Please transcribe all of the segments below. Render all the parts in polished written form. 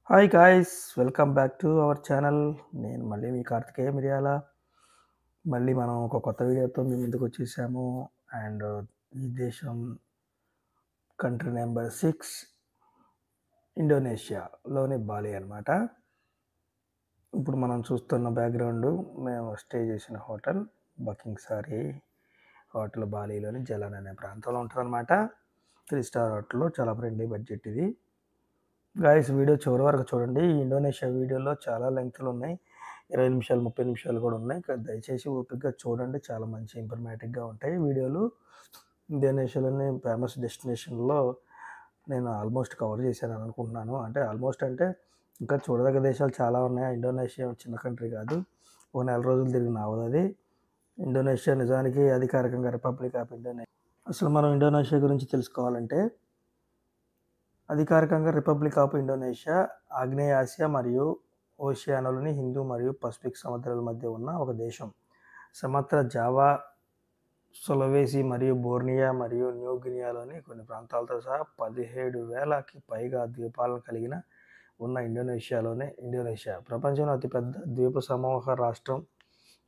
Hi guys, welcome back to our channel. నేను మళ్ళీ మీ కార్తికేయ మిర్యాల. మళ్ళీ మనం ఒక కొత్త వీడియోతో మీ ముందుకు వచ్చేసాము. అండ్ ఈ దేశం కంట్రీ నెంబర్ 6 ఇండోనేషియాలోని బాలి అనమాట. ఇప్పుడు మనం చూస్తున్న బ్యాక్గ్రౌండ్ మేము స్టే చేసిన హోటల్ బకింగ్సారీ హోటల్ బాలీలోని జలన్ అనే ప్రాంతంలో ఉంటుందన్నమాట. 3 స్టార్ హోటల్లో చాలా ఫ్రెండ్లీ బడ్జెట్ ఇది. గాయస్, వీడియో చివరి వరకు చూడండి. ఈ ఇండోనేషియా వీడియోలో చాలా లెంగ్త్లు ఉన్నాయి, 20 నిమిషాలు 30 నిమిషాలు కూడా ఉన్నాయి. దయచేసి ఓపికగా చూడండి, చాలా మంచి ఇన్ఫర్మేటివ్గా ఉంటాయి వీడియోలు. ఇండోనేషియాలోని ఫేమస్ డెస్టినేషన్లో నేను ఆల్మోస్ట్ కవర్ చేశాను అనుకుంటున్నాను. అంటే ఇంకా చూడదగ్గ దేశాలు చాలా ఉన్నాయి. ఇండోనేషియా చిన్న కంట్రీ కాదు, ఒక నెల రోజులు తిరిగిన అవదు. ఇండోనేషియా నిజానికి అధికారికంగా రిపబ్లిక్ ఆఫ్ ఇండోనేషియా. అసలు మనం ఇండోనేషియా గురించి తెలుసుకోవాలంటే, అధికారికంగా రిపబ్లిక్ ఆఫ్ ఇండోనేషియా ఆగ్నేయ ఆసియా మరియు ఓషియానాలోని హిందూ మరియు పసిఫిక్ సముద్రాల మధ్య ఉన్న ఒక దేశం. సమగ్ర జావా, సులవేసి మరియు బోర్నియా మరియు న్యూ గినియాలోని కొన్ని ప్రాంతాలతో సహా 17,000కి పైగా ద్వీపాలను కలిగిన ఉన్న ఇండోనేషియా ప్రపంచంలో అతిపెద్ద ద్వీప సమూహ రాష్ట్రం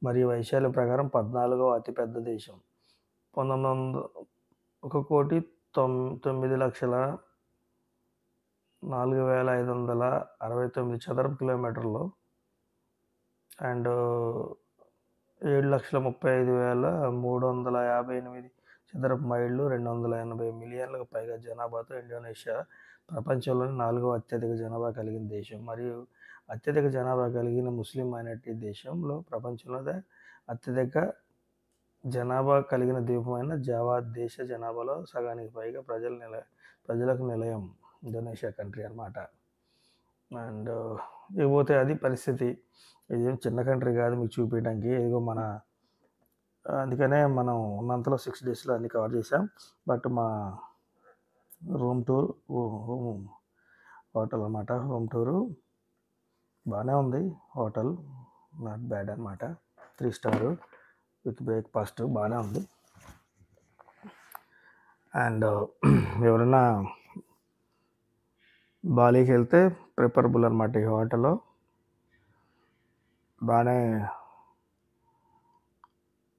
మరియు వైశాల్యం ప్రకారం 14వ అతిపెద్ద దేశం. 1,909,4,569 చదరపు కిలోమీటర్లు అండ్ 7,35,358 చదరపు మైళ్ళు, 280 మిలియన్లకు పైగా జనాభాతో ఇండోనేషియా ప్రపంచంలోని 4వ అత్యధిక జనాభా కలిగిన దేశం మరియు అత్యధిక జనాభా కలిగిన ముస్లిం మైనారిటీ దేశంలో ప్రపంచంలోనే అత్యధిక జనాభా కలిగిన ద్వీపమైన జావా దేశ జనాభాలో సగానికి పైగా ప్రజలకు నిలయం ఇండోనేషియా కంట్రీ అనమాట. అండ్ ఇకపోతే అది పరిస్థితి. ఇదేం చిన్న కంట్రీ కాదు మీకు చూపించడానికి. ఇదిగో అందుకనే మనం ఉన్నంతలో 6 డేస్లో అన్ని కవర్ చేసాం. బట్ మా రూమ్ టూర్ హోటల్ అనమాట. హోమ్ టూరు బాగానే ఉంది. హోటల్ నాట్ బ్యాడ్ అనమాట. 3 స్టార్ విత్ బ్రేక్ఫాస్ట్ బాగానే ఉంది. అండ్ ఎవరైనా బాలీకి వెళ్తే ప్రిఫరబుల్ అనమాట ఈ హోటల్. బాగానే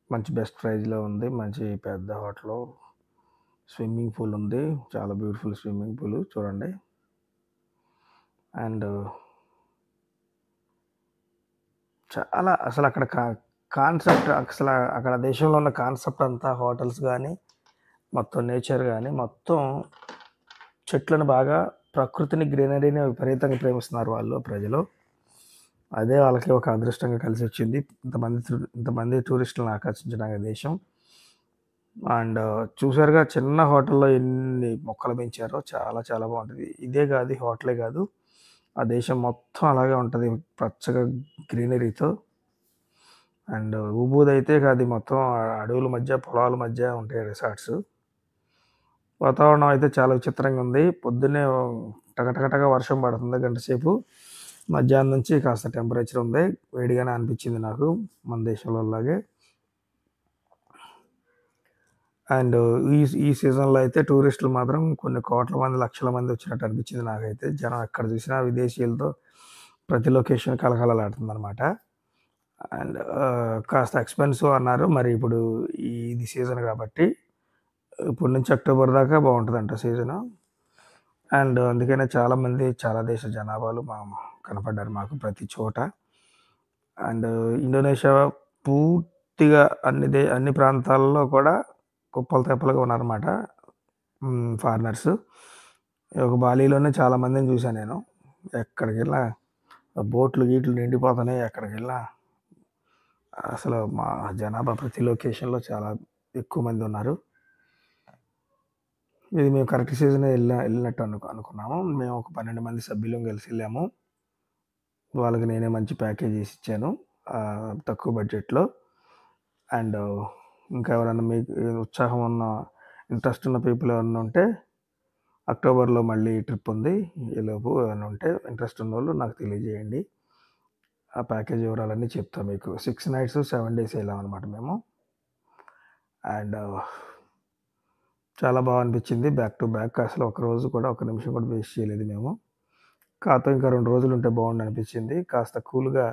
మంచి బెస్ట్ ప్రైజ్లో ఉంది. మంచి పెద్ద హోటల్. స్విమ్మింగ్ పూల్ ఉంది, చాలా బ్యూటిఫుల్ స్విమ్మింగ్ పూల్ చూడండి. అండ్ చాలా అసలు అక్కడ కాన్సెప్ట్, అసలు అక్కడ దేశంలో ఉన్న కాన్సెప్ట్ అంతా, హోటల్స్ కానీ మొత్తం నేచర్ కానీ మొత్తం చెట్లను బాగా, ప్రకృతిని, గ్రీనరీని విపరీతంగా ప్రేమిస్తున్నారు ప్రజలు. అదే వాళ్ళకి ఒక అదృష్టంగా కలిసి వచ్చింది, ఇంతమంది టూరిస్టులను ఆకర్షించడానికి దేశం. అండ్ చూసారుగా చిన్న హోటల్లో ఎన్ని మొక్కలు పెంచారో, చాలా చాలా బాగుంటుంది. ఇదే కాదు, హోటలే కాదు, ఆ దేశం మొత్తం అలాగే ఉంటుంది, పచ్చగా గ్రీనరీతో. అండ్ ఊబూద్ అయితే కాదు, మొత్తం అడవుల మధ్య, పొలాల మధ్య ఉంటాయి రిసార్ట్స్. వాతావరణం అయితే చాలా విచిత్రంగా ఉంది. పొద్దున్నే టగటగటగా వర్షం పడుతుంది గంట సేపు, మధ్యాహ్నం నుంచి కాస్త టెంపరేచర్ ఉంది, వేడిగానే అనిపించింది నాకు మన దేశంలో లాగే. అండ్ ఈ సీజన్లో అయితే టూరిస్టులు మాత్రం కొన్ని కోట్ల మంది, లక్షల మంది వచ్చినట్టు అనిపించింది నాకైతే. జనం ఎక్కడ చూసినా విదేశీయులతో ప్రతి లొకేషన్ కలకలలాడుతుంది అనమాట. అండ్ కాస్త ఎక్స్పెన్సివ్ అన్నారు, మరి ఇప్పుడు ఇది సీజన్ కాబట్టి ఇప్పటి నుంచి అక్టోబర్ దాకా బాగుంటుందంట సీజను. అండ్ అందుకనే చాలామంది, చాలా దేశ జనాభాలు కనపడ్డారు మాకు ప్రతి చోట. అండ్ ఇండోనేషియా పూర్తిగా అన్ని ప్రాంతాల్లో కూడా కుప్పలు తెప్పలుగా ఉన్నారన్నమాట ఫారినర్స్. ఒక బాలీలోనే చాలామందిని చూశాను నేను. ఎక్కడికి వెళ్ళినా బోట్లు గీట్లు నిండిపోతున్నాయి. ఎక్కడికి వెళ్ళినా అసలు మా జనాభా ప్రతి లొకేషన్లో చాలా ఎక్కువ మంది ఉన్నారు. ఇది మేము కరెక్ట్ సీజన్ వెళ్ళినట్టు అనుకున్నాము. మేము ఒక 12 మంది సభ్యులం కలిసి వెళ్ళాము. వాళ్ళకి నేనే మంచి ప్యాకేజ్ చేసి ఇచ్చాను తక్కువ బడ్జెట్లో. అండ్ ఇంకా ఎవరైనా మీకు ఉత్సాహం ఉన్న, ఇంట్రెస్ట్ ఉన్న పీపుల్ ఎవరైనా ఉంటే, అక్టోబర్లో మళ్ళీ ట్రిప్ ఉంది. ఈలోపు ఏమైనా ఉంటే ఇంట్రెస్ట్ ఉన్న వాళ్ళు నాకు తెలియజేయండి. ఆ ప్యాకేజ్ వివరాలన్నీ చెప్తాను మీకు. 6 నైట్స్ 7 డేస్ వెళ్ళామన్నమాట మేము. అండ్ చాలా బాగా అనిపించింది. బ్యాక్ టు బ్యాక్, అసలు ఒక రోజు కూడా, ఒక నిమిషం కూడా వేస్ట్ చేయలేదు మేము. కాకపోతే ఇంకా 2 రోజులుంటే బావుండనిపించింది. కాస్త కూల్‌గా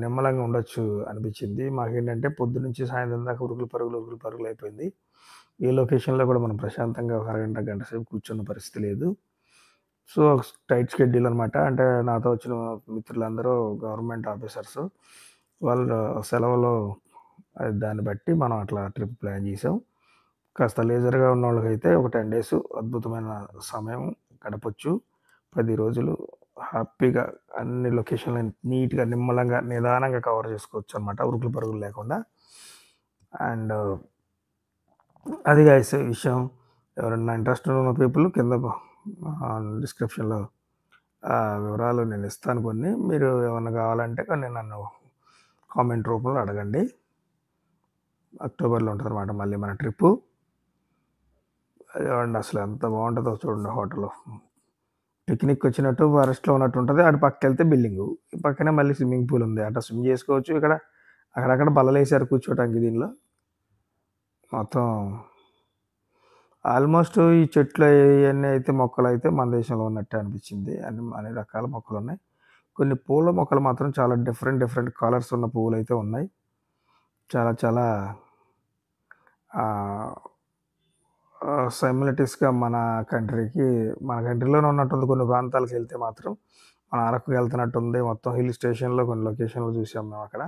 నిమ్మలంగా ఉండొచ్చు అనిపించింది. మాకేంటంటే పొద్దున్నుంచి సాయంత్రం దాకా ఉరుకులు పరుగులయిపోయింది. ఏ లొకేషన్‌లో కూడా మనం ప్రశాంతంగా ఒక అరగంట, గంట సేపు కూర్చున్న పరిస్థితి లేదు. సో, టైట్ షెడ్యూల్ అనమాట. అంటే నాతో వచ్చిన మిత్రులందరూ గవర్నమెంట్ ఆఫీసర్సు. వాళ్ళు సెలవులు దాన్ని బట్టి మనం అట్లా ట్రిప్ ప్లాన్ చేసాం. కాస్త లీజర్‌గా ఉన్నోళ్ళకైతే ఒక 10 డేస్ అద్భుతమైన సమయం గడపొచ్చు. 10 రోజులు హ్యాపీగా అన్ని లొకేషన్‌లని నీట్‌గా, నిమ్మలంగా, నిదానంగా కవర్ చేసుకోవచ్చనమాట. ఉరుకులు పరుగులు లేకుండా. అండ్ అది గైస్ విషయం. ఎవరన్నా ఇంట్రెస్టెడ్ ఉన్న పీపుల్ కింద డిస్క్రిప్షన్‌లో వివరాలు నేను ఇస్తాను కొన్ని. మీరు ఏమన్నా కావాలంటే కొన్ని నన్ను కామెంట్ రూపంలో అడగండి. అక్టోబర్‌లో ఉంటదనమాట మళ్ళీ మన ట్రిప్పు. చూడండి అసలు ఎంత బావుంటదో చూడండి హోటలు. పిక్నిక్ వచ్చినట్టు ఫారెస్ట్‌లో ఉన్నట్టు ఉంటది. అటు పక్కెళ్తే బిల్డింగు. ఈ పక్కనే మళ్ళీ స్విమ్మింగ్ పూల్ ఉంది. అటు స్విమ్ చేసుకోవచ్చు. ఇక్కడ అక్కడక్కడ బల్లలేసారు కూర్చోటానికి దీనిలో. మొత్తం ఆల్మోస్ట్ ఈ చెట్లు ఇయన్నీ అయితే మొక్కలైతే మన దేశంలో ఉన్నట్టే అనిపించింది. అన్ని రకాల మొక్కలున్నాయి. కొన్ని పూల మొక్కలు మాత్రం చాలా డిఫరెంట్ కలర్స్ ఉన్న పువ్వులైతే ఉన్నాయి. చాలా చాలా ఆహ్, సిమిలారిటీస్‌గా మన కంట్రీలోనే ఉన్నట్టుంది కొన్ని ప్రాంతాలకెళ్తే మాత్రం. మన అరకుకెళ్తున్నట్టుంది. మొత్తం హిల్ స్టేషన్‌లో కొన్ని లొకేషన్‌లు చూసాం మేమక్కడ.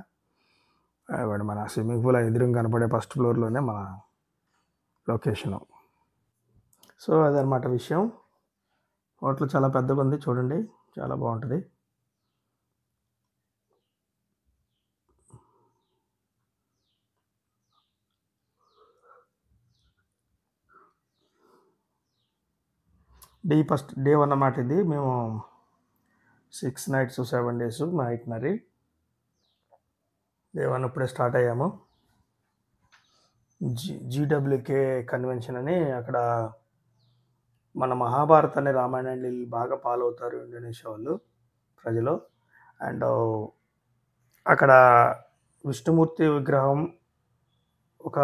ఇవాడ మన స్విమ్మింగ్ పూల్ ఎదురుంగా కనపడే ఫస్ట్ ఫ్లోర్‌లోనే మన లొకేషను. సో, అదనమాట విషయం. హోటల్ చాలా పెద్దగుంది చూడండి. చాలా బావుంటది. ఫస్ట్ డే 1 అన్నమాట ఇది. మేము 6 నైట్స్, 7 డేస్ మా ఐటినరీ. డే 1 ఇప్పుడే స్టార్ట్ అయ్యాము. జీడబ్ల్యూకే కన్వెన్షన్ అని అక్కడ మన మహాభారతాన్ని, రామాయణాన్ని బాగా ఫాలో అవుతారు ఇండోనేషియా వాళ్ళు ప్రజలు. అండ్ అక్కడ విష్ణుమూర్తి విగ్రహం ఒక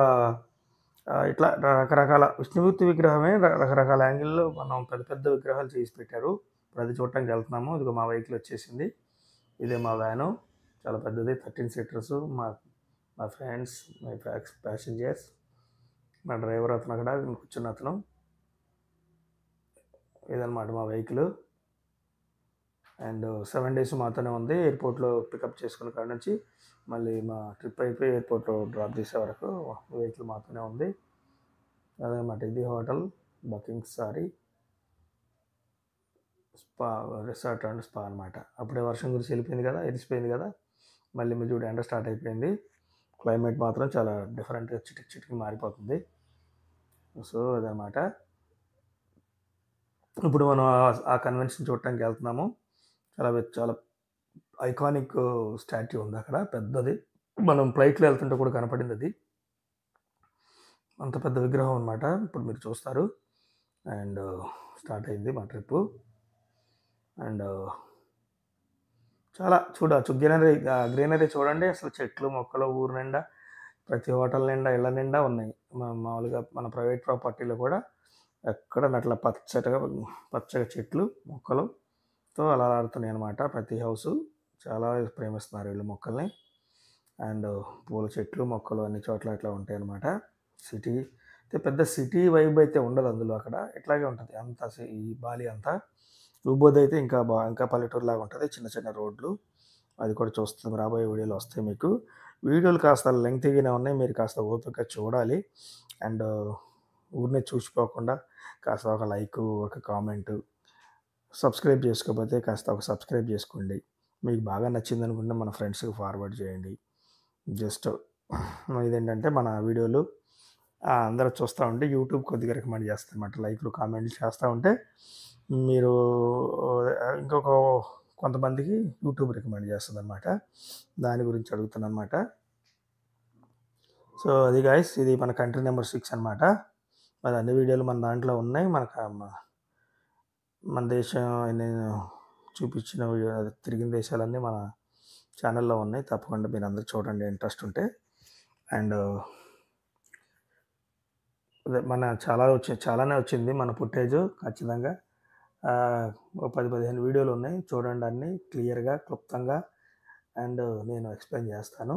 ఇట్లా రకరకాల విష్ణుమూర్తి విగ్రహమే రకరకాల యాంగిల్‌లో మనం పెద్ద పెద్ద విగ్రహాలు చేసి పెట్టారు. ఇప్పుడు అది చూడటానికి వెళ్తున్నాము. ఇదిగో మా వెహికల్ వచ్చేసింది. ఇదే మా వ్యాను. చాలా పెద్దది 13 సీటర్స్. మా మా ఫ్రెండ్స్, మై ప్యాసింజర్స్, మా డ్రైవర్ అతను అక్కడ కూర్చున్న అతను. ఇదనమాట మా వెహికల్. అండ్ 7 డేస్ మాతోనే ఉంది. ఎయిర్‌పోర్ట్‌లో పికప్ చేసుకున్న కాడ నుంచి మళ్ళీ మా ట్రిప్ అయిపోయి ఎయిర్‌పోర్ట్‌లో డ్రాప్ చేసే వరకు వెహికల్ మాతోనే ఉంది. అదనమాట ఇది hotel bucking sorry spa resort and spa అనమాట. అప్పుడే వర్షం కురిసి వెళ్ళిపోయింది కదా, ఎరిసిపోయింది కదా. మళ్ళీ మీరు చూడు ఎండ స్టార్ట్ అయిపోయింది. క్లైమేట్ మాత్రం చాలా డిఫరెంట్‌గా చిటికి మారిపోతుంది. సో, అదనమాట. ఇప్పుడు మనం ఆ కన్వెన్షన్ చూడటానికి వెళ్తున్నాము. చాలా ఐకానిక్ స్టాట్యూ ఉంది అక్కడ పెద్దది. మనం ఫ్లైట్‌లో వెళ్తుంటే కూడా కనపడింది అది. అంత పెద్ద విగ్రహం అనమాట. ఇప్పుడు మీరు చూస్తారు. అండ్ స్టార్ట్ అయింది మా ట్రిప్పు. అండ్ చాలా చూడొచ్చు. గ్రీనరీ చూడండి. అసలు చెట్లు, మొక్కలు ఊరు నిండా, ప్రతి హోటల్ నిండా, ఇళ్ళ నిండా ఉన్నాయి. మామూలుగా మన ప్రైవేట్ ప్రాపర్టీలో కూడా ఎక్కడ అట్లా పచ్చగా చెట్లు, మొక్కలుతో అలరారుతున్నాయి అనమాట. ప్రతి హౌసు చాలా ప్రేమిస్తున్నారు వీళ్ళు మొక్కల్ని. అండ్ పూల చెట్లు, మొక్కలు అన్ని చోట్ల ఇట్లా ఉంటాయన్నమాట. సిటీ అయితే పెద్ద సిటీ వైబ్ అయితే ఉండదు అందులో అక్కడ. ఇట్లాగే ఉంటుంది అంతా ఈ బాలి అంతా. ఊబోద్ అయితే ఇంకా పల్లెటూరులాగా ఉంటుంది. చిన్న చిన్న రోడ్లు. అది కూడా చూస్తాం రాబోయే వీడియోలో వస్తాయి మీకు. వీడియోలు కాస్త లెంగ్తీగానే ఉన్నాయి. మీరు కాస్త ఓపికగా చూడాలి. అండ్ ఊరినే చూసిపోకుండా కాస్త ఒక లైకు, ఒక కామెంటు, సబ్స్క్రైబ్ చేసుకోకపోతే కాస్త ఒక సబ్స్క్రైబ్ చేసుకోండి. మీకు బాగా నచ్చిందనుకుంటే మన ఫ్రెండ్స్‌కి ఫార్వర్డ్ చేయండి. జస్ట్ ఇదేంటంటే మన వీడియోలు అందరూ చూస్తూ ఉంటే యూట్యూబ్ కొద్దిగా రికమెండ్ చేస్తుందన్నమాట. లైక్లు, కామెంట్లు చేస్తూ ఉంటే మీరు ఇంకొక కొంతమందికి యూట్యూబ్ రికమెండ్ చేస్తుందన్నమాట. దాని గురించి అడుగుతున్నానన్నమాట. సో, అది గైస్ ఇది మన కంట్రీ నెంబర్ 6 అనమాట. మరి అన్ని వీడియోలు మన దాంట్లో ఉన్నాయి. మన దేశం నేను చూపించిన తిరిగిన దేశాలన్నీ మన ఛానల్‌లో ఉన్నాయి. తప్పకుండా మీరందరూ చూడండి ఇంట్రెస్ట్ ఉంటే. అండ్ అదే చాలానే వచ్చింది మన ఫుటేజు ఖచ్చితంగా. ఓ 10-15 వీడియోలు ఉన్నాయి. చూడండి, అన్నీ క్లియర్‌గా, క్లుప్తంగా అండ్ నేను ఎక్స్‌ప్లెయిన్ చేస్తాను.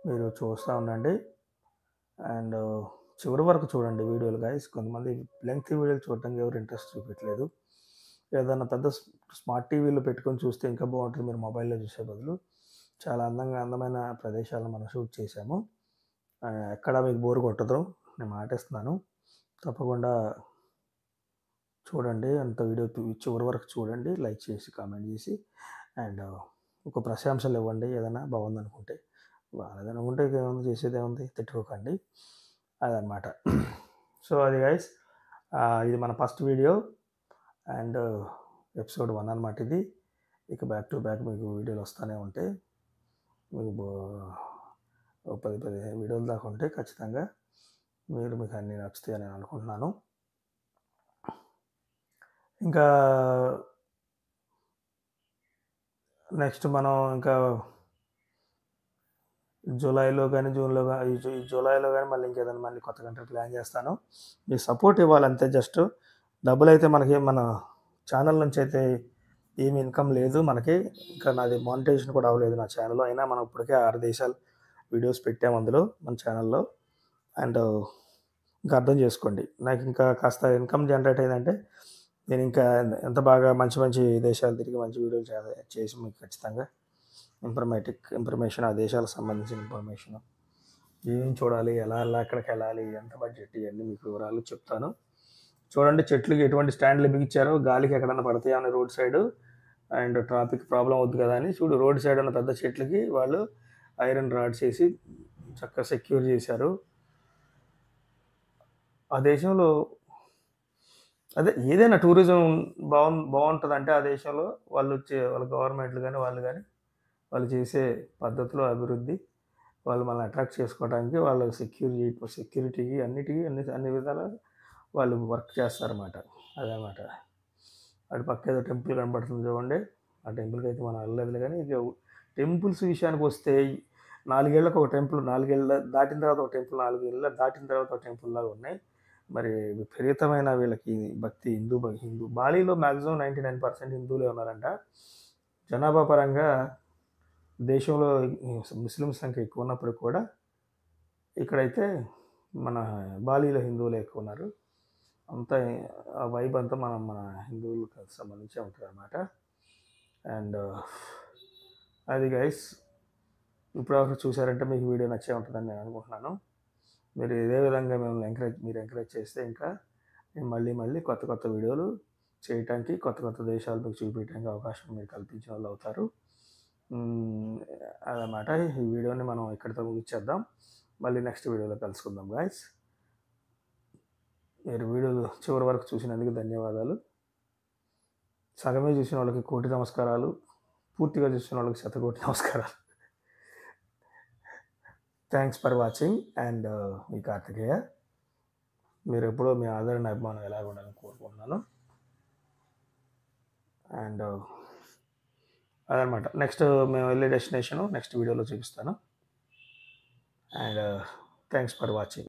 మీరు చూస్తా ఉండండి. అండ్ చివరి వరకు చూడండి వీడియోలు గైస్. కొంతమంది లెంగ్తీ వీడియోలు చూడటానికి ఎవరు ఇంట్రెస్ట్ చూపించట్లేదు. ఏదైనా పెద్ద స్మార్ట్ టీవీలో పెట్టుకొని చూస్తే ఇంకా బాగుంటుంది. మీరు మొబైల్లో చూసే బదులు చాలా అందమైన ప్రదేశాలను మనం షూట్ చేశాము. ఎక్కడ మీకు బోర్ కొట్టదు, నేను మాటిస్తున్నాను. తప్పకుండా చూడండి, అంత వీడియో చివరి వరకు చూడండి, లైక్ చేసి కామెంట్ చేసి అండ్ ఒక ప్రశంసలు ఇవ్వండి. ఏదైనా బాగుందనుకుంటే, బాగాలేదనుకుంటే ఏముంది, చేసేది ఏముంది, తిట్టుకోకండి. అదనమాట. సో అది గైస్, ఇది మన ఫస్ట్ వీడియో అండ్ ఎపిసోడ్ 1 అనమాట ఇది. ఇక బ్యాక్ టు బ్యాక్ మీకు వీడియోలు వస్తూనే ఉంటాయి. మీకు 10-15 వీడియోలు దాకా ఉంటాయి ఖచ్చితంగా. మీకు అన్నీ నచ్చుతాయని నేను అనుకుంటున్నాను. ఇంకా నెక్స్ట్ మనం ఇంకా జూలైలో కానీ జూన్లో కానీ ఈ జూలైలో కానీ మళ్ళీ ఇంకేదైనా మళ్ళీ కొత్త కంట్రీ ప్లాన్ చేస్తాను. మీరు సపోర్ట్ ఇవ్వాలంతే. జస్ట్ డబ్బులు అయితే మనకి మన ఛానల్ నుంచి అయితే ఏమి ఇన్కమ్ లేదు మనకి. ఇంకా నాది మానిటైజేషన్ కూడా అవ్వలేదు నా ఛానల్లో. అయినా మనం ఇప్పటికే 6 దేశాలు వీడియోస్ పెట్టాము అందులో మన ఛానల్లో. అండ్ ఇంకా అర్థం చేసుకోండి, నాకు ఇంకా కాస్త ఇన్కమ్ జనరేట్ అయిందంటే నేను ఇంకా ఎంత బాగా మంచి దేశాలు తిరిగి మంచి వీడియోలు చేసి మీకు ఖచ్చితంగా ఇన్ఫర్మేషన్, ఆ దేశాలకు సంబంధించిన ఇన్ఫర్మేషన్, ఏం చూడాలి, ఎలా ఎక్కడికి వెళ్ళాలి, ఎంత బడ్జెట్, ఇవన్నీ మీకు వివరాలు చెప్తాను. చూడండి, చెట్లకి ఎటువంటి స్టాండ్లు బిగించారో, గాలికి ఎక్కడన్నా పడతాయా అని road side and traffic problem అవుద్ది కదా అని చూడు. రోడ్ సైడ్ ఉన్న పెద్ద చెట్లకి వాళ్ళు ఐరన్ రాడ్స్ వేసి చక్కగా సెక్యూర్ చేశారు. ఆ దేశంలో అదే ఏదైనా టూరిజం బాగుంటుంది అంటే ఆ దేశంలో వాళ్ళ గవర్నమెంట్లు కానీ వాళ్ళు చేసే పద్ధతిలో అభివృద్ధి, వాళ్ళు మనల్ని అట్రాక్ట్ చేసుకోవడానికి వాళ్ళు సెక్యూరిటీకి అన్ని విధాలా వాళ్ళు వర్క్ చేస్తారన్నమాట. అదనమాట. అటు పక్క ఏదో టెంపుల్ కనబడుతుంది చూడండి, ఆ టెంపుల్కి అయితే మనం వెళ్ళలేదు. కానీ ఇక టెంపుల్స్ విషయానికి వస్తే 4 ఏళ్ళకి ఒక టెంపుల్, 4 ఏళ్ళ దాటిన తర్వాత ఒక టెంపుల్, 4 ఏళ్ళ దాటిన తర్వాత ఒక టెంపుల్ లాగా ఉన్నాయి. మరి విపరీతమైన వీళ్ళకి భక్తి హిందూ బాలీలో మ్యాక్సిమం 99% హిందువులే ఉన్నారంట. జనాభా పరంగా దేశంలో ముస్లిం సంఖ్య ఎక్కువ ఉన్నప్పుడు కూడా ఇక్కడైతే మన బాలీలో హిందువులే ఎక్కువ ఉన్నారు. అంతా ఆ వైబ్ అంతా మన హిందువులకు సంబంధించి ఉంటుంది అన్నమాట. అండ్ అది గైస్, ఇప్పటివరకు చూసారంటే మీకు వీడియో నచ్చే ఉంటుందని నేను అనుకుంటున్నాను. మీరు ఇదే విధంగా మీరు ఎంకరేజ్ చేస్తే ఇంకా నేను మళ్ళీ కొత్త వీడియోలు చేయటానికి, కొత్త దేశాలు మీకు చూపించడానికి అవకాశం మీరు కల్పించిన వాళ్ళు అవుతారు. అదన్నమాట. ఈ వీడియోని మనం ఇక్కడితో ముగిచ్చేద్దాం. మళ్ళీ నెక్స్ట్ వీడియోలో కలుసుకుందాం గాయస్. మీరు వీడియోలు చివరి వరకు చూసినందుకు ధన్యవాదాలు. సగమే చూసిన వాళ్ళకి కోటి నమస్కారాలు, పూర్తిగా చూసిన వాళ్ళకి శతకోటి నమస్కారాలు. థ్యాంక్స్ ఫర్ వాచింగ్ అండ్ మీ కార్తికేయ. మీరు ఎప్పుడూ మీ ఆదరణ, అభిమానం ఎలాగ ఉండాలని కోరుకుంటున్నాను. అండ్ అదనమాట. నెక్స్ట్ మేము వెళ్ళే డెస్టినేషను నెక్స్ట్ వీడియోలో చూపిస్తాను. And thanks for watching.